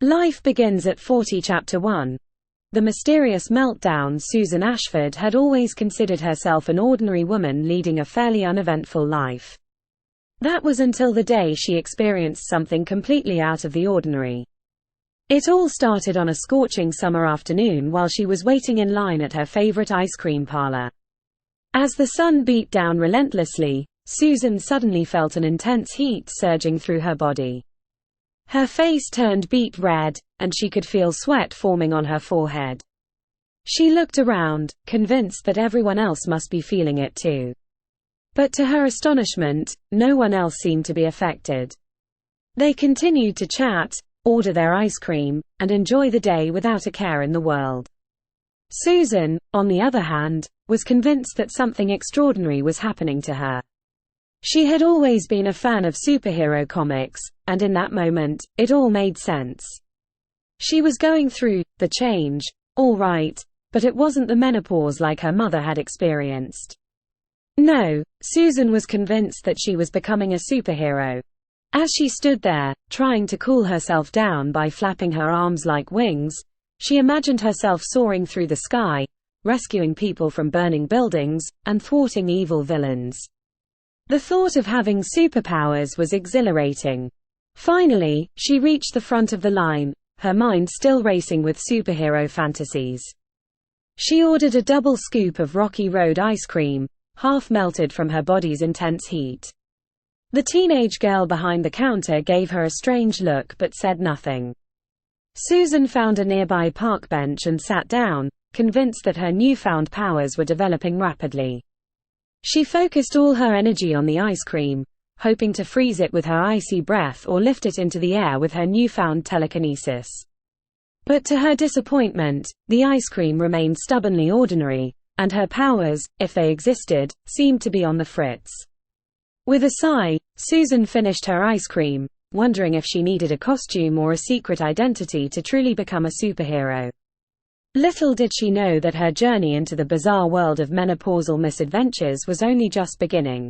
Life Begins at 40 Chapter 1. The Mysterious Meltdown. Susan Ashford had always considered herself an ordinary woman leading a fairly uneventful life. That was until the day she experienced something completely out of the ordinary. It all started on a scorching summer afternoon while she was waiting in line at her favorite ice cream parlor. As the sun beat down relentlessly, Susan suddenly felt an intense heat surging through her body. Her face turned beet red, and she could feel sweat forming on her forehead. She looked around, convinced that everyone else must be feeling it too. But to her astonishment, no one else seemed to be affected. They continued to chat, order their ice cream, and enjoy the day without a care in the world. Susan, on the other hand, was convinced that something extraordinary was happening to her. She had always been a fan of superhero comics, and in that moment, it all made sense. She was going through the change, all right, but it wasn't the menopause like her mother had experienced. No, Susan was convinced that she was becoming a superhero. As she stood there, trying to cool herself down by flapping her arms like wings, she imagined herself soaring through the sky, rescuing people from burning buildings, and thwarting evil villains. The thought of having superpowers was exhilarating. Finally, she reached the front of the line, her mind still racing with superhero fantasies. She ordered a double scoop of Rocky Road ice cream, half melted from her body's intense heat. The teenage girl behind the counter gave her a strange look but said nothing. Susan found a nearby park bench and sat down, convinced that her newfound powers were developing rapidly. She focused all her energy on the ice cream, hoping to freeze it with her icy breath or lift it into the air with her newfound telekinesis. But to her disappointment, the ice cream remained stubbornly ordinary, and her powers, if they existed, seemed to be on the fritz. With a sigh, Susan finished her ice cream, wondering if she needed a costume or a secret identity to truly become a superhero. Little did she know that her journey into the bizarre world of menopausal misadventures was only just beginning.